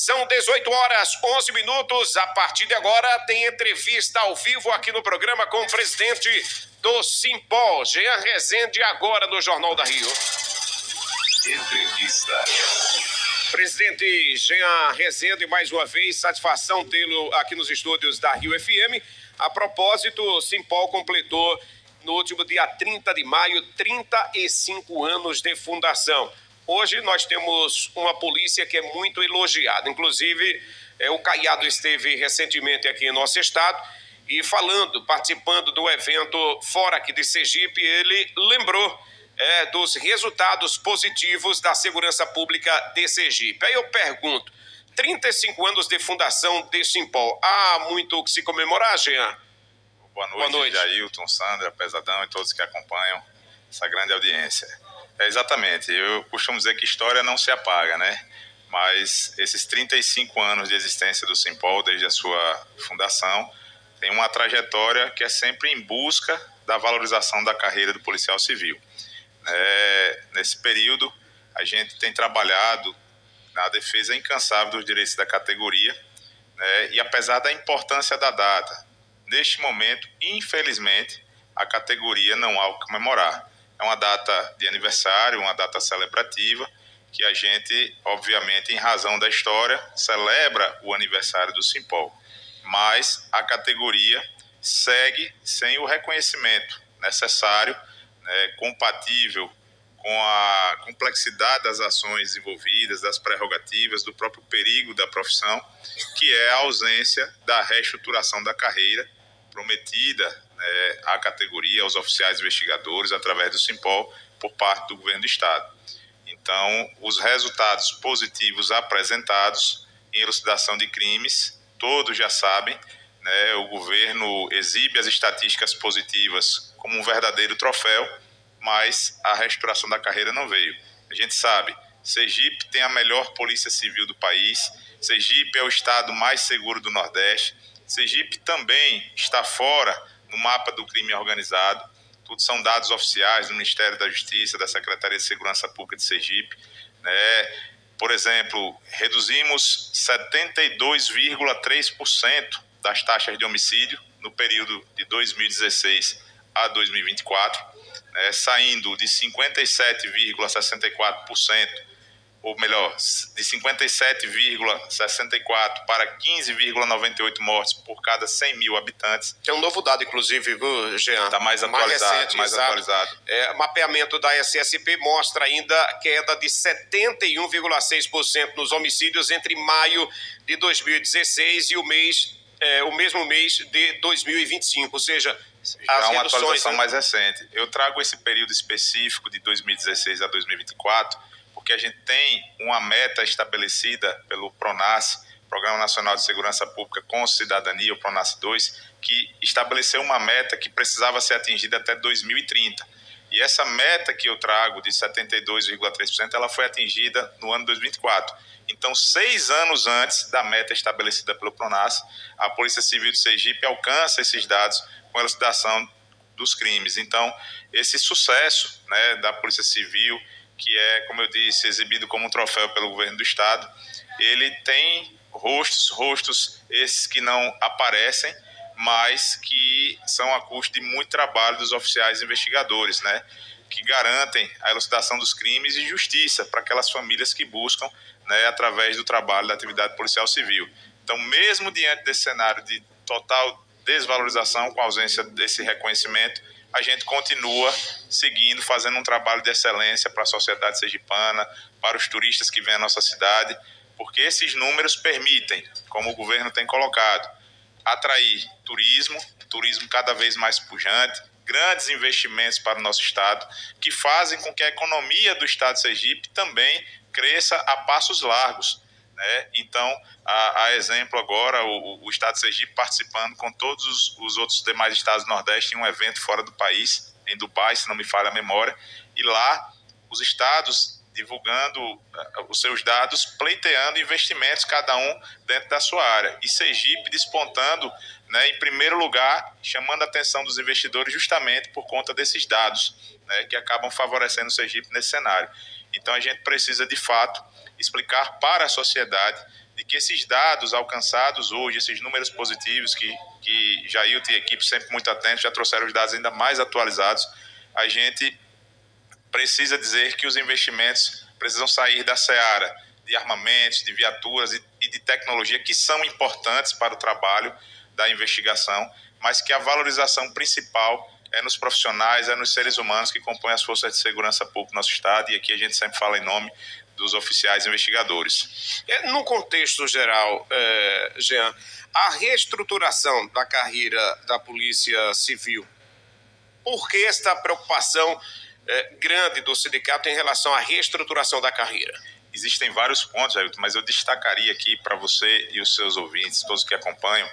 São 18 horas, 11 minutos. A partir de agora tem entrevista ao vivo aqui no programa com o presidente do Simpol, Jean Rezende, agora no Jornal da Rio. Entrevista. Presidente Jean Rezende, mais uma vez, satisfação tê-lo aqui nos estúdios da Rio FM. A propósito, o Simpol completou no último dia 30 de maio 35 anos de fundação. Hoje nós temos uma polícia que é muito elogiada. Inclusive, o Caiado esteve recentemente aqui em nosso estado e participando do evento fora aqui de Sergipe, ele lembrou dos resultados positivos da segurança pública de Sergipe. Aí eu pergunto, 35 anos de fundação de Simpol, há muito o que se comemorar, Jean? Boa noite, Jailton, Sandra, Pesadão e todos que acompanham essa grande audiência. Exatamente, eu costumo dizer que história não se apaga, né? Mas esses 35 anos de existência do Simpol, desde a sua fundação, tem uma trajetória que é sempre em busca da valorização da carreira do policial civil. Nesse período, a gente tem trabalhado na defesa incansável dos direitos da categoria, né? E apesar da importância da data, neste momento, infelizmente, a categoria não há o que comemorar. É uma data de aniversário, uma data celebrativa, que a gente, obviamente, em razão da história, celebra o aniversário do Simpol. Mas a categoria segue sem o reconhecimento necessário, né, compatível com a complexidade das ações envolvidas, das prerrogativas, do próprio perigo da profissão, que é a ausência da reestruturação da carreira prometida à categoria, aos oficiais investigadores, através do Simpol, por parte do governo do Estado. Então, os resultados positivos apresentados em elucidação de crimes, todos já sabem, né, o governo exibe as estatísticas positivas como um verdadeiro troféu, mas a reestruturação da carreira não veio. A gente sabe, Sergipe tem a melhor polícia civil do país, Sergipe é o estado mais seguro do Nordeste, Sergipe também está fora no mapa do crime organizado. Tudo são dados oficiais do Ministério da Justiça, da Secretaria de Segurança Pública de Sergipe, né? Por exemplo, reduzimos 72,3% das taxas de homicídio no período de 2016 a 2024, né? Saindo de 57,64%, ou melhor, de 57,64 para 15,98 mortes por cada 100 mil habitantes. Tem um novo dado, inclusive, viu, Jean? Está mais atualizado. Mapeamento da SSP mostra ainda queda de 71,6% nos homicídios entre maio de 2016 e o mesmo mês de 2025, ou seja, já uma atualização mais recente. Eu trago esse período específico de 2016 a 2024, porque a gente tem uma meta estabelecida pelo PRONASSE, Programa Nacional de Segurança Pública com Cidadania, o PRONASSE 2, que estabeleceu uma meta que precisava ser atingida até 2030. E essa meta que eu trago de 72,3%, ela foi atingida no ano 2024. Então, 6 anos antes da meta estabelecida pelo PRONASSE, a Polícia Civil de Sergipe alcança esses dados com a elucidação dos crimes. Então, esse sucesso, né, da Polícia Civil, que é, como eu disse, exibido como um troféu pelo governo do Estado, ele tem rostos esses que não aparecem, mas que são a custo de muito trabalho dos oficiais investigadores, né, que garantem a elucidação dos crimes e justiça para aquelas famílias que buscam, né, através do trabalho da atividade policial civil. Então, mesmo diante desse cenário de total desvalorização, com a ausência desse reconhecimento, a gente continua seguindo, fazendo um trabalho de excelência para a sociedade sergipana, para os turistas que vêm à nossa cidade, porque esses números permitem, como o governo tem colocado, atrair turismo cada vez mais pujante, grandes investimentos para o nosso estado, que fazem com que a economia do estado de Sergipe também cresça a passos largos, né? Então, a exemplo agora, o estado de Sergipe participando com todos os outros demais estados do Nordeste em um evento fora do país, em Dubai, se não me falha a memória, e lá os estados divulgando os seus dados, pleiteando investimentos, cada um dentro da sua área. E Sergipe despontando, né, em primeiro lugar, chamando a atenção dos investidores justamente por conta desses dados, né, que acabam favorecendo o Sergipe nesse cenário. Então a gente precisa, de fato, explicar para a sociedade de que esses dados alcançados hoje, esses números positivos que Jailton e a equipe sempre muito atentos, já trouxeram os dados ainda mais atualizados, a gente precisa dizer que os investimentos precisam sair da seara de armamentos, de viaturas e de tecnologia, que são importantes para o trabalho da investigação, mas que a valorização principal é nos profissionais, é nos seres humanos que compõem as forças de segurança pública do nosso Estado, e aqui a gente sempre fala em nome dos oficiais investigadores. No contexto geral, Jean, a reestruturação da carreira da Polícia Civil, por que esta preocupação grande do sindicato em relação à reestruturação da carreira? Existem vários pontos, Jailton, mas eu destacaria aqui para você e os seus ouvintes, todos que acompanham,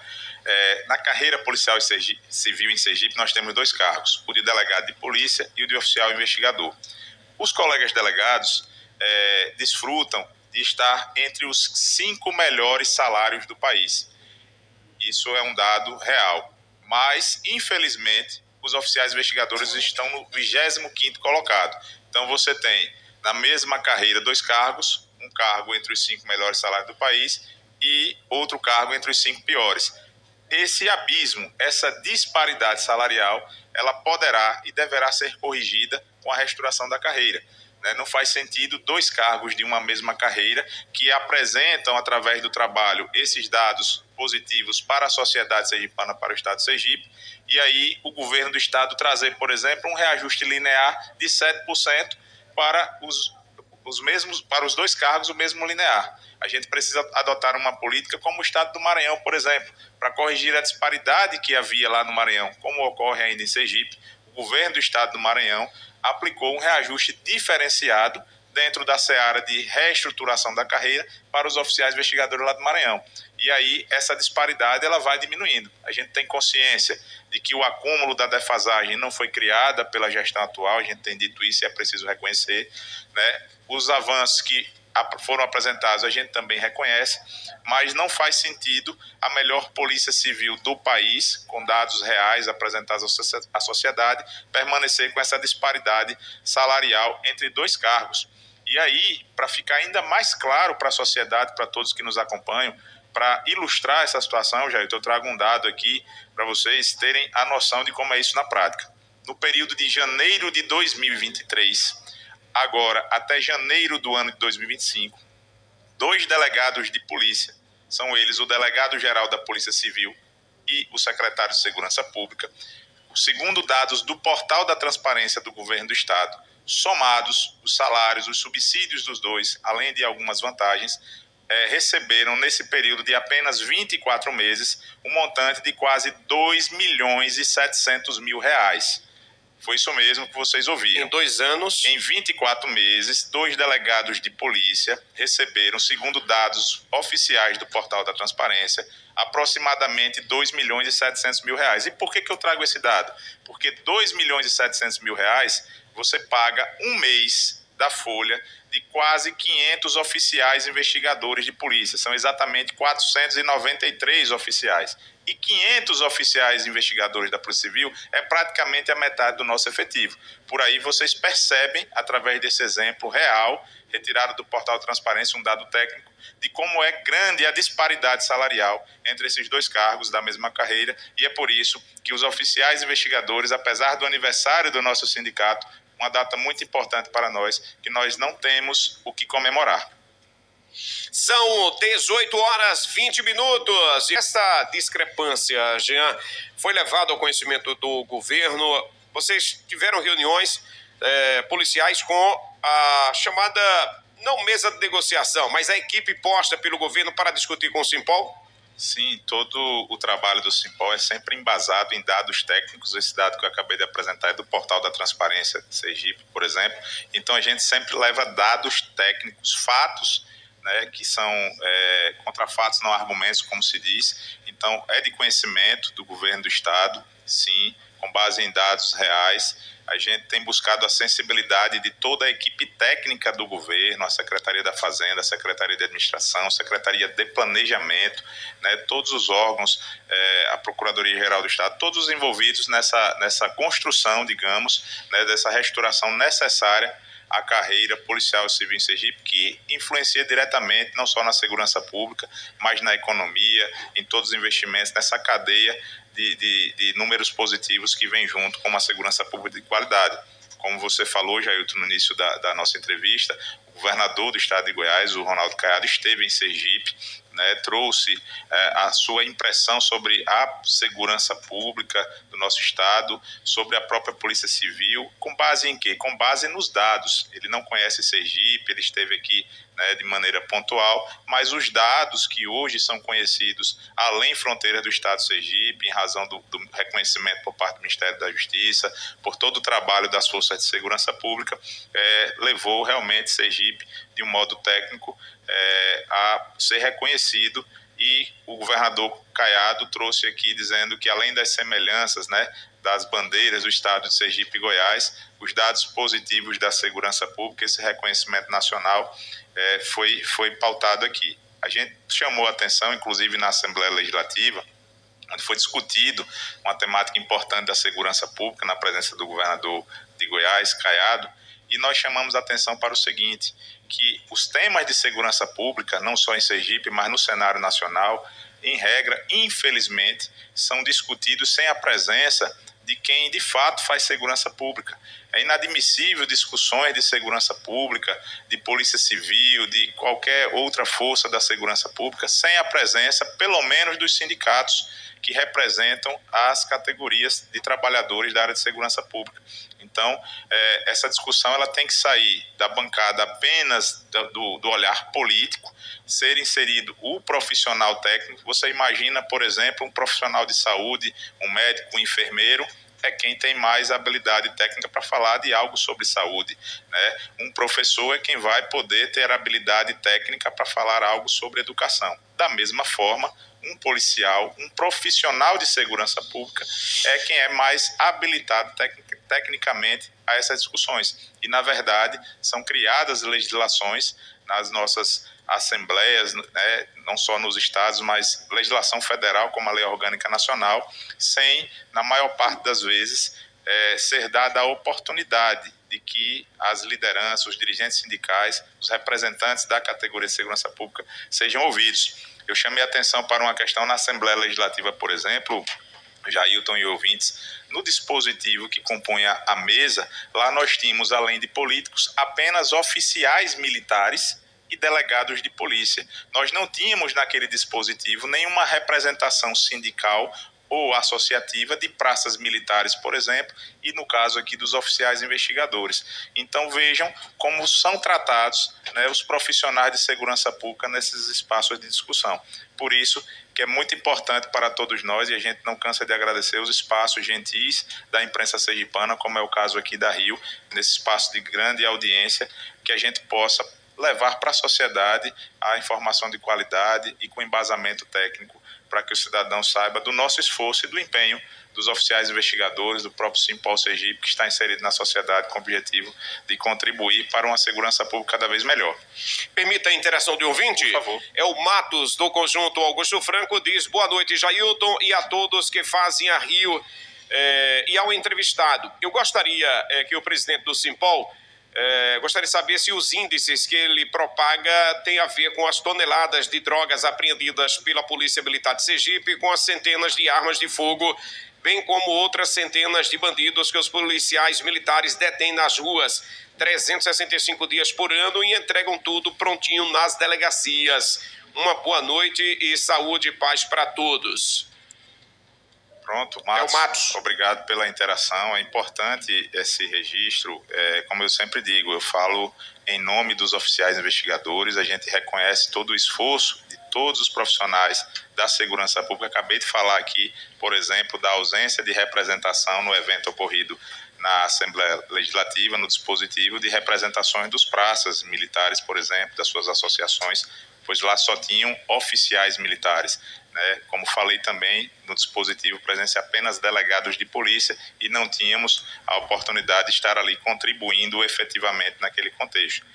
na carreira policial e civil em Sergipe, nós temos 2 cargos, o de delegado de polícia e o de oficial investigador. Os colegas delegados desfrutam de estar entre os 5 melhores salários do país. Isso é um dado real. Mas, infelizmente, os oficiais investigadores estão no 25º colocado. Então, você tem, na mesma carreira, 2 cargos, um cargo entre os 5 melhores salários do país e outro cargo entre os 5 piores. Esse abismo, essa disparidade salarial, ela poderá e deverá ser corrigida com a reestruturação da carreira. Não faz sentido 2 cargos de uma mesma carreira que apresentam, através do trabalho, esses dados positivos para a sociedade sergipana, para o Estado de Sergipe, e aí o governo do Estado trazer, por exemplo, um reajuste linear de 7% para os 2 cargos, o mesmo linear. A gente precisa adotar uma política como o Estado do Maranhão, por exemplo, para corrigir a disparidade que havia lá no Maranhão, como ocorre ainda em Sergipe. O governo do Estado do Maranhão aplicou um reajuste diferenciado dentro da seara de reestruturação da carreira para os oficiais investigadores lá do Maranhão. E aí essa disparidade ela vai diminuindo. A gente tem consciência de que o acúmulo da defasagem não foi criada pela gestão atual, a gente tem dito isso e é preciso reconhecer, Os avanços que foram apresentados a gente também reconhece, mas não faz sentido a melhor polícia civil do país, com dados reais apresentados à sociedade, permanecer com essa disparidade salarial entre 2 cargos. E aí, para ficar ainda mais claro para a sociedade, para todos que nos acompanham, para ilustrar essa situação, Jailton, eu trago um dado aqui para vocês terem a noção de como é isso na prática. No período de janeiro de 2023, agora até janeiro do ano de 2025, 2 delegados de polícia, são eles o delegado-geral da Polícia Civil e o secretário de Segurança Pública, segundo dados do Portal da Transparência do Governo do Estado, somados os salários, os subsídios dos 2, além de algumas vantagens, receberam nesse período de apenas 24 meses um montante de quase 2.700.000 reais. Foi isso mesmo que vocês ouviram. Em 2 anos? Em 24 meses, 2 delegados de polícia receberam, segundo dados oficiais do Portal da Transparência, aproximadamente 2.700.000 reais. E por que eu trago esse dado? Porque 2.700.000 reais você paga um mês da folha de quase 500 oficiais investigadores de polícia. São exatamente 493 oficiais. E 500 oficiais investigadores da Polícia Civil é praticamente a metade do nosso efetivo. Por aí vocês percebem, através desse exemplo real, retirado do Portal de Transparência, um dado técnico, de como é grande a disparidade salarial entre esses 2 cargos da mesma carreira, e é por isso que os oficiais investigadores, apesar do aniversário do nosso sindicato, uma data muito importante para nós, que nós não temos o que comemorar. São 18h20. E essa discrepância, Jean, foi levada ao conhecimento do governo. Vocês tiveram reuniões policiais com a chamada, não mesa de negociação, mas a equipe posta pelo governo para discutir com o Simpol? Sim, todo o trabalho do Simpol é sempre embasado em dados técnicos. Esse dado que eu acabei de apresentar é do Portal da Transparência de Sergipe, por exemplo. Então, a gente sempre leva dados técnicos, fatos, que são contra fatos, não argumentos, como se diz. Então, é de conhecimento do governo do Estado, sim, com base em dados reais. A gente tem buscado a sensibilidade de toda a equipe técnica do governo, a Secretaria da Fazenda, a Secretaria de Administração, a Secretaria de Planejamento, todos os órgãos, a Procuradoria-Geral do Estado, todos os envolvidos nessa construção, digamos, dessa restauração necessária a carreira policial e civil em Sergipe, que influencia diretamente não só na segurança pública, mas na economia, em todos os investimentos, nessa cadeia de números positivos que vem junto com uma segurança pública de qualidade. Como você falou, Jailton, no início da nossa entrevista, o governador do estado de Goiás, o Ronaldo Caiado, esteve em Sergipe, né, trouxe a sua impressão sobre a segurança pública do nosso estado, sobre a própria Polícia Civil, com base em quê? Com base nos dados. Ele não conhece Sergipe, ele esteve aqui, né, de maneira pontual, mas os dados que hoje são conhecidos além fronteiras do estado de Sergipe, em razão do reconhecimento por parte do Ministério da Justiça, por todo o trabalho das forças de segurança pública, levou realmente Sergipe, de um modo técnico, a ser reconhecido, e o governador Caiado trouxe aqui dizendo que, além das semelhanças, né, das bandeiras do estado de Sergipe e Goiás, os dados positivos da segurança pública, esse reconhecimento nacional foi pautado aqui. A gente chamou a atenção, inclusive na Assembleia Legislativa, onde foi discutido uma temática importante da segurança pública, na presença do governador de Goiás, Caiado, e nós chamamos a atenção para o seguinte, que os temas de segurança pública, não só em Sergipe, mas no cenário nacional, em regra, infelizmente, são discutidos sem a presença de quem de fato faz segurança pública. É inadmissível discussões de segurança pública, de polícia civil, de qualquer outra força da segurança pública, sem a presença, pelo menos, dos sindicatos que representam as categorias de trabalhadores da área de segurança pública. Então, essa discussão ela tem que sair da bancada apenas do olhar político, ser inserido o profissional técnico. Você imagina, por exemplo, um profissional de saúde, um médico, um enfermeiro, é quem tem mais habilidade técnica para falar de algo sobre saúde, né? Um professor é quem vai poder ter habilidade técnica para falar algo sobre educação. Da mesma forma, um policial, um profissional de segurança pública é quem é mais habilitado tecnicamente a essas discussões. E, na verdade, são criadas legislações nas nossas assembleias, né, não só nos estados, mas legislação federal, como a Lei Orgânica Nacional, sem, na maior parte das vezes, ser dada a oportunidade de que as lideranças, os dirigentes sindicais, os representantes da categoria de segurança pública sejam ouvidos. Eu chamei a atenção para uma questão na Assembleia Legislativa, por exemplo, Jailton e ouvintes, no dispositivo que compunha a mesa, lá nós tínhamos, além de políticos, apenas oficiais militares e delegados de polícia. Nós não tínhamos naquele dispositivo nenhuma representação sindical ou associativa de praças militares, por exemplo, e no caso aqui dos oficiais investigadores. Então vejam como são tratados, né, os profissionais de segurança pública nesses espaços de discussão. Por isso que é muito importante para todos nós, e a gente não cansa de agradecer os espaços gentis da imprensa sergipana, como é o caso aqui da Rio, nesse espaço de grande audiência, que a gente possa levar para a sociedade a informação de qualidade e com embasamento técnico, para que o cidadão saiba do nosso esforço e do empenho dos oficiais investigadores, do próprio Simpol Sergipe, que está inserido na sociedade com o objetivo de contribuir para uma segurança pública cada vez melhor. Permita a interação de ouvinte. Por favor. É o Matos, do Conjunto Augusto Franco, diz: boa noite, Jailton, e a todos que fazem a Rio, e ao entrevistado. Eu gostaria que o presidente do Simpol gostaria de saber se os índices que ele propaga têm a ver com as toneladas de drogas apreendidas pela Polícia Militar de Sergipe, com as centenas de armas de fogo, bem como outras centenas de bandidos que os policiais militares detêm nas ruas 365 dias por ano e entregam tudo prontinho nas delegacias. Uma boa noite e saúde e paz para todos. Pronto, Matos, é o Matos. Obrigado pela interação. É importante esse registro. Como eu sempre digo, eu falo em nome dos oficiais investigadores. A gente reconhece todo o esforço de todos os profissionais da segurança pública. Acabei de falar aqui, por exemplo, da ausência de representação no evento ocorrido na Assembleia Legislativa, no dispositivo de representações dos praças militares, por exemplo, das suas associações, pois lá só tinham oficiais militares. Como falei também, no dispositivo presenciam apenas delegados de polícia e não tínhamos a oportunidade de estar ali contribuindo efetivamente naquele contexto.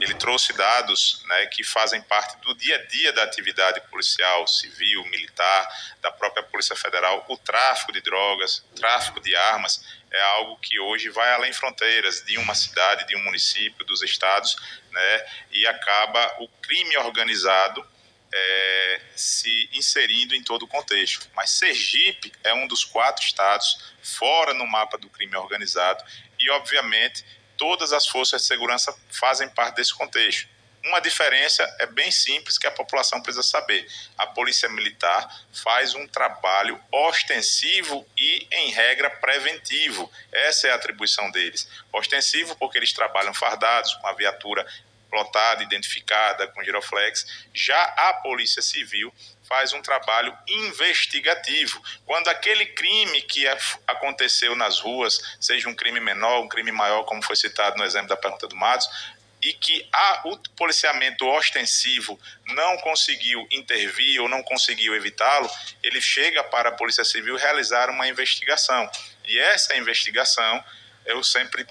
Ele trouxe dados, que fazem parte do dia a dia da atividade policial, civil, militar, da própria Polícia Federal. O tráfico de drogas, o tráfico de armas é algo que hoje vai além fronteiras de uma cidade, de um município, dos estados, né? E acaba o crime organizado se inserindo em todo o contexto. Mas Sergipe é um dos 4 estados fora no mapa do crime organizado e, obviamente, todas as forças de segurança fazem parte desse contexto. Uma diferença é bem simples que a população precisa saber. A Polícia Militar faz um trabalho ostensivo e, em regra, preventivo. Essa é a atribuição deles. Ostensivo porque eles trabalham fardados, com a viatura plotada, identificada, com giroflex. Já a Polícia Civil faz um trabalho investigativo. Quando aquele crime que aconteceu nas ruas, seja um crime menor, um crime maior, como foi citado no exemplo da pergunta do Matos, e que o policiamento ostensivo não conseguiu intervir ou não conseguiu evitá-lo, ele chega para a Polícia Civil realizar uma investigação. E essa investigação, eu sempre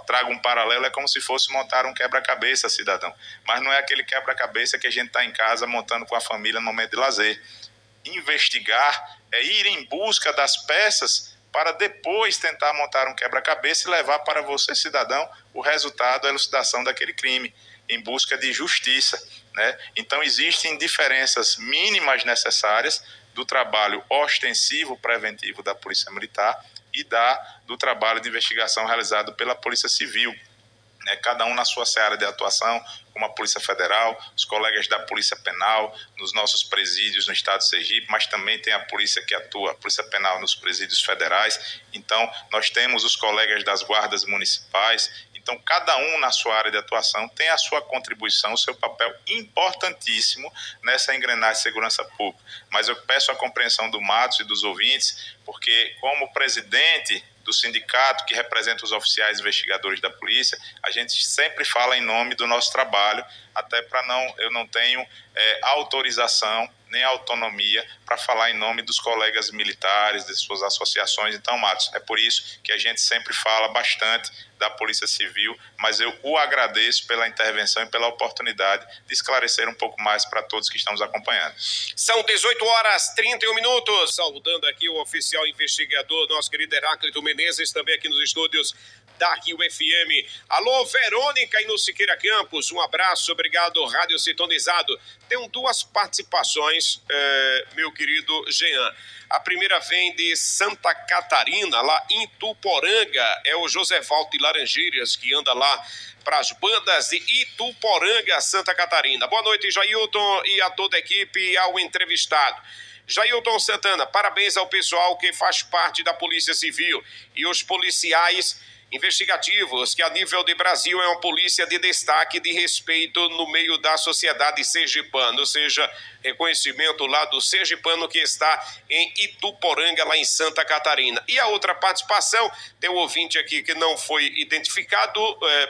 trago um paralelo, é como se fosse montar um quebra-cabeça, cidadão. Mas não é aquele quebra-cabeça que a gente está em casa montando com a família no momento de lazer. Investigar é ir em busca das peças para depois tentar montar um quebra-cabeça e levar para você, cidadão, o resultado, a elucidação daquele crime, em busca de justiça, né? Então, existem diferenças mínimas necessárias do trabalho ostensivo preventivo da Polícia Militar e do trabalho de investigação realizado pela Polícia Civil, né? Cada um na sua seara de atuação, como a Polícia Federal, os colegas da Polícia Penal nos nossos presídios no estado de Sergipe, mas também tem a polícia que atua, a Polícia Penal nos presídios federais. Então, nós temos os colegas das guardas municipais. Então, cada um na sua área de atuação tem a sua contribuição, o seu papel importantíssimo nessa engrenagem de segurança pública. Mas eu peço a compreensão do Matos e dos ouvintes, porque como presidente do sindicato que representa os oficiais investigadores da polícia, a gente sempre fala em nome do nosso trabalho, até para eu não tenho autorização nem autonomia para falar em nome dos colegas militares, de suas associações. Então, Matos, é por isso que a gente sempre fala bastante da Polícia Civil, mas eu o agradeço pela intervenção e pela oportunidade de esclarecer um pouco mais para todos que estão nos acompanhando. São 18h31. Saudando aqui o oficial investigador, nosso querido Heráclito Menezes, também aqui nos estúdios da Rio FM. Alô, Verônica e no Siqueira Campos, um abraço, obrigado, Rádio Sintonizado. Tenho 2 participações, meu querido Jean. A primeira vem de Santa Catarina, lá em Ituporanga, é o José Valdo de Laranjeiras, que anda lá para as bandas de Ituporanga, Santa Catarina. Boa noite, Jailton, e a toda a equipe e ao entrevistado. Jailton Santana, parabéns ao pessoal que faz parte da Polícia Civil e os policiais investigativos, que a nível de Brasil é uma polícia de destaque, de respeito no meio da sociedade sergipana, ou seja, reconhecimento lá do sergipano que está em Ituporanga, lá em Santa Catarina. E a outra participação, tem um ouvinte aqui que não foi identificado,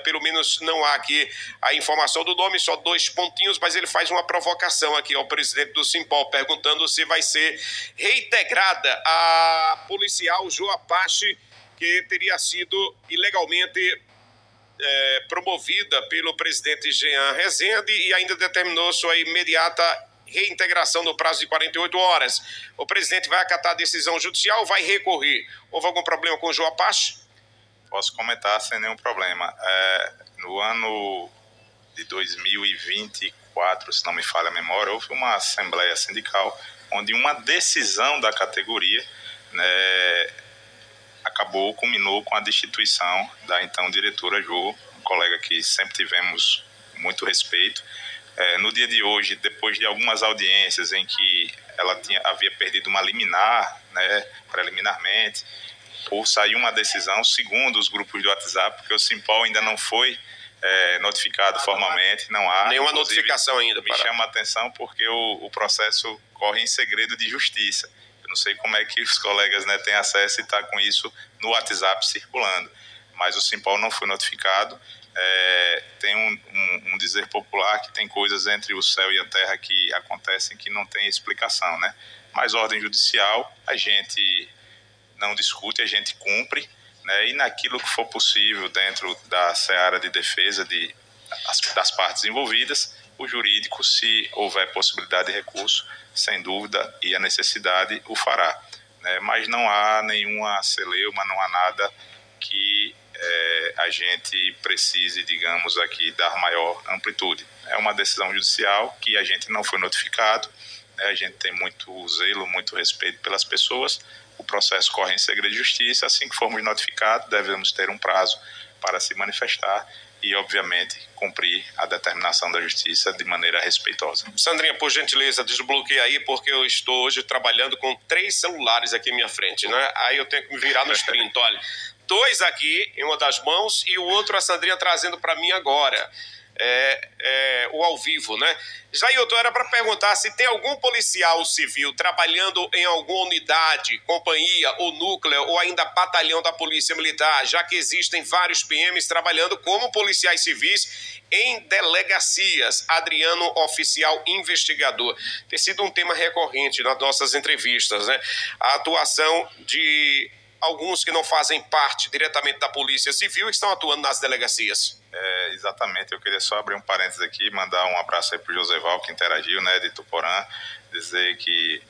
pelo menos não há aqui a informação do nome, só 2 pontinhos, mas ele faz uma provocação aqui ao presidente do Simpol, perguntando se vai ser reintegrada a policial Jo Apache, que teria sido ilegalmente promovida pelo presidente Jean Rezende e ainda determinou sua imediata reintegração no prazo de 48 horas. O presidente vai acatar a decisão judicial ou vai recorrer? Houve algum problema com o Jo Apache? Posso comentar sem nenhum problema. No ano de 2024, se não me falha a memória, houve uma assembleia sindical onde uma decisão da categoria, né, culminou com a destituição da então diretora Jo, um colega que sempre tivemos muito respeito. No dia de hoje, depois de algumas audiências em que ela havia perdido uma liminar, né, preliminarmente, saiu uma decisão, segundo os grupos do WhatsApp, porque o Simpol ainda não foi notificado formalmente, não há nenhuma notificação ainda. Me chama a atenção porque o processo corre em segredo de justiça. Eu não sei como é que os colegas, né, têm acesso e está com isso no WhatsApp circulando, mas o Simpol não foi notificado. Tem um dizer popular que tem coisas entre o céu e a terra que acontecem que não tem explicação, né? Mas ordem judicial a gente não discute, a gente cumpre, né? E naquilo que for possível dentro da seara de defesa das partes envolvidas, o jurídico, se houver possibilidade de recurso, sem dúvida, e a necessidade, o fará, né? Mas não há nenhuma celeuma, não há nada que a gente precise, digamos, aqui dar maior amplitude. É uma decisão judicial que a gente não foi notificado, né? A gente tem muito zelo, muito respeito pelas pessoas. O processo corre em segredo de justiça. Assim que formos notificados, devemos ter um prazo para se manifestar e, obviamente, cumprir a determinação da justiça de maneira respeitosa. Sandrinha, por gentileza, desbloqueia aí, porque eu estou hoje trabalhando com 3 celulares aqui à minha frente, né? Aí eu tenho que me virar nos 30, olha. 2 aqui em uma das mãos e o outro a Sandrinha trazendo para mim agora. O ao vivo, né? Jailton, era para perguntar se tem algum policial civil trabalhando em alguma unidade, companhia ou núcleo ou ainda batalhão da Polícia Militar, já que existem vários PMs trabalhando como policiais civis em delegacias. Adriano, oficial investigador. Tem sido um tema recorrente nas nossas entrevistas, né? A atuação de alguns que não fazem parte diretamente da Polícia Civil e que estão atuando nas delegacias. Exatamente, eu queria só abrir um parênteses aqui, mandar um abraço aí para o Joseval, que interagiu, né, de Tuporã, dizer que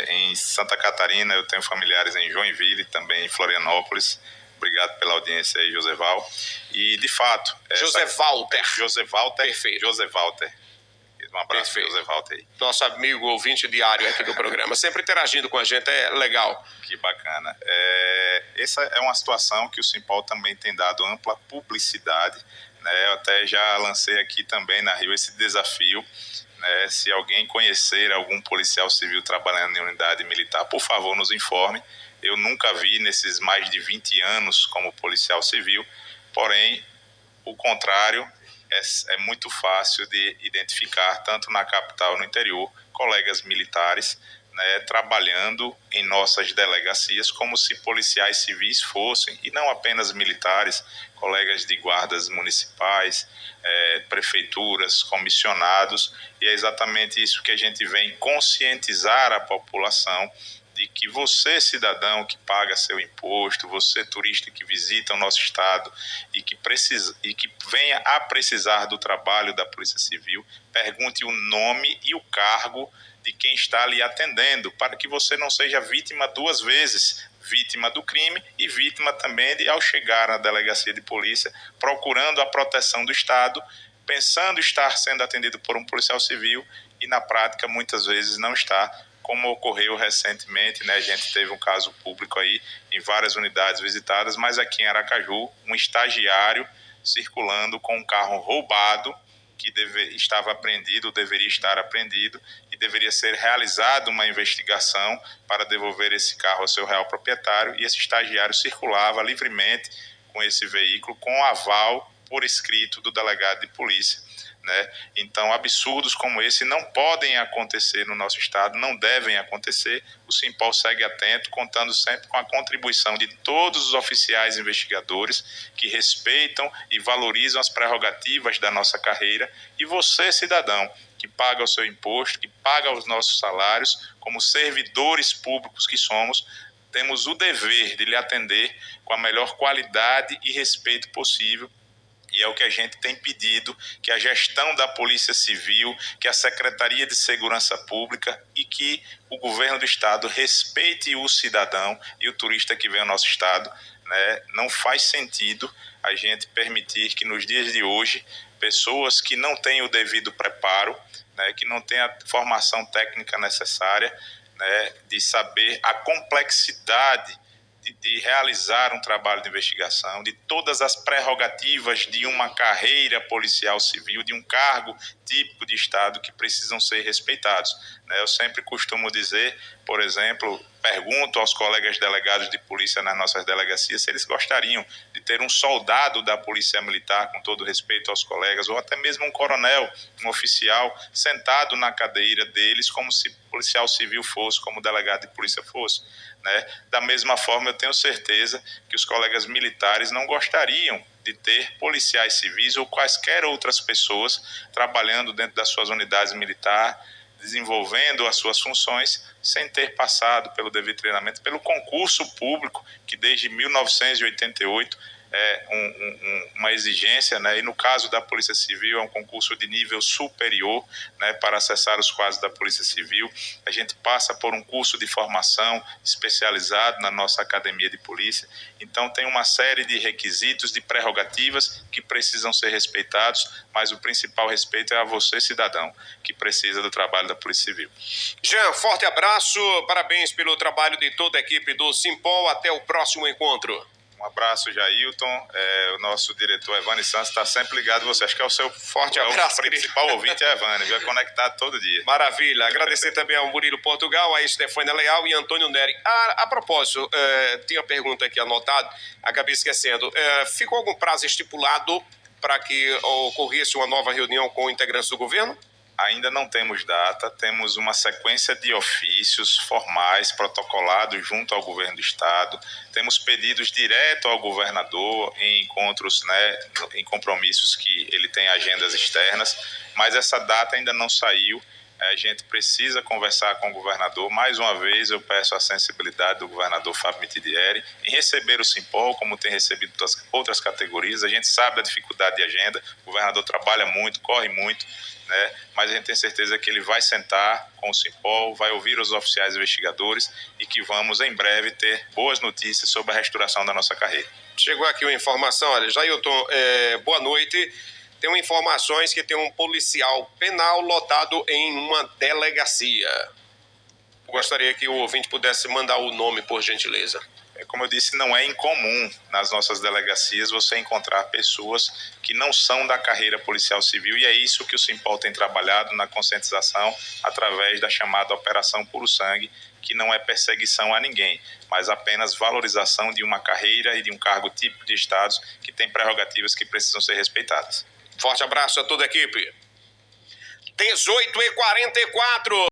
em Santa Catarina eu tenho familiares em Joinville, também em Florianópolis. Obrigado pela audiência aí, Joseval. E, de fato... José Walter. Perfeito. José Walter. Um abraço para o José Walter aí. Nosso amigo ouvinte diário aqui do programa, sempre interagindo com a gente, é legal. Que bacana. Essa é uma situação que o Simpol também tem dado ampla publicidade, né? Eu até já lancei aqui também na Rio esse desafio, né? Se alguém conhecer algum policial civil trabalhando em unidade militar, por favor, nos informe. Eu nunca vi nesses mais de 20 anos como policial civil, porém, o contrário é muito fácil de identificar, tanto na capital no interior, colegas militares, né, trabalhando em nossas delegacias como se policiais civis fossem, e não apenas militares, colegas de guardas municipais, prefeituras, comissionados, e é exatamente isso que a gente vem conscientizar a população de que você, cidadão que paga seu imposto, você, turista que visita o nosso estado e que venha a precisar do trabalho da Polícia Civil, pergunte o nome e o cargo de quem está lhe atendendo, para que você não seja vítima 2 vezes, vítima do crime e vítima também de, ao chegar na delegacia de polícia, procurando a proteção do Estado, pensando estar sendo atendido por um policial civil e, na prática, muitas vezes não está, como ocorreu recentemente, né? A gente teve um caso público aí em várias unidades visitadas, mas aqui em Aracaju, um estagiário circulando com um carro roubado que estava apreendido, deveria estar apreendido, e deveria ser realizada uma investigação para devolver esse carro ao seu real proprietário, e esse estagiário circulava livremente com esse veículo com aval por escrito do delegado de polícia. Né? Então, absurdos como esse não podem acontecer no nosso estado, não devem acontecer. O Simpol segue atento, contando sempre com a contribuição de todos os oficiais investigadores que respeitam e valorizam as prerrogativas da nossa carreira. E você, cidadão, que paga o seu imposto, que paga os nossos salários, como servidores públicos que somos, temos o dever de lhe atender com a melhor qualidade e respeito possível. E é o que a gente tem pedido, que a gestão da Polícia Civil, que a Secretaria de Segurança Pública e que o governo do estado respeite o cidadão e o turista que vem ao nosso estado, né? Não faz sentido a gente permitir que nos dias de hoje pessoas que não têm o devido preparo, né, que não têm a formação técnica necessária, né, de saber a complexidade de realizar um trabalho de investigação, de todas as prerrogativas de uma carreira policial civil, de um cargo típico de Estado que precisam ser respeitados. Eu sempre costumo dizer, por exemplo, pergunto aos colegas delegados de polícia nas nossas delegacias se eles gostariam de ter um soldado da Polícia Militar, com todo respeito aos colegas, ou até mesmo um coronel, um oficial, sentado na cadeira deles como se policial civil fosse, como delegado de polícia fosse. Da mesma forma, eu tenho certeza que os colegas militares não gostariam de ter policiais civis ou quaisquer outras pessoas trabalhando dentro das suas unidades militares, desenvolvendo as suas funções sem ter passado pelo devido treinamento, pelo concurso público que desde 1988 uma exigência, né? E no caso da Polícia Civil é um concurso de nível superior, né? Para acessar os quadros da Polícia Civil, a gente passa por um curso de formação especializado na nossa Academia de Polícia. Então tem uma série de requisitos, de prerrogativas que precisam ser respeitados, mas o principal respeito é a você, cidadão, que precisa do trabalho da Polícia Civil. Jean, forte abraço, parabéns pelo trabalho de toda a equipe do Simpol, até o próximo encontro. Um abraço, Jailton. O nosso diretor, Evane Santos, está sempre ligado a você. Acho que é o seu forte abraço. O principal ouvinte é Evane, viu? É conectado todo dia. Maravilha. Agradecer também ao Murilo Portugal, a Estefânia Leal e Antônio Neri. A propósito, tinha pergunta aqui anotada, acabei esquecendo. Ficou algum prazo estipulado para que ocorresse uma nova reunião com integrantes do governo? Ainda não temos data, temos uma sequência de ofícios formais, protocolados junto ao governo do estado, temos pedidos direto ao governador em encontros, né, em compromissos que ele tem agendas externas, mas essa data ainda não saiu. A gente precisa conversar com o governador. Mais uma vez, eu peço a sensibilidade do governador Fábio Mitidieri em receber o Simpol, como tem recebido outras categorias. A gente sabe da dificuldade de agenda, o governador trabalha muito, corre muito, né? Mas a gente tem certeza que ele vai sentar com o Simpol, vai ouvir os oficiais investigadores e que vamos, em breve, ter boas notícias sobre a restauração da nossa carreira. Chegou aqui uma informação, olha, Jailton, boa noite. Tem informações que tem um policial penal lotado em uma delegacia. Gostaria que o ouvinte pudesse mandar o nome, por gentileza. Como eu disse, não é incomum nas nossas delegacias você encontrar pessoas que não são da carreira policial civil, e é isso que o Simpol tem trabalhado na conscientização através da chamada Operação Puro Sangue, que não é perseguição a ninguém, mas apenas valorização de uma carreira e de um cargo típico de estados que tem prerrogativas que precisam ser respeitadas. Forte abraço a toda a equipe. 18h44.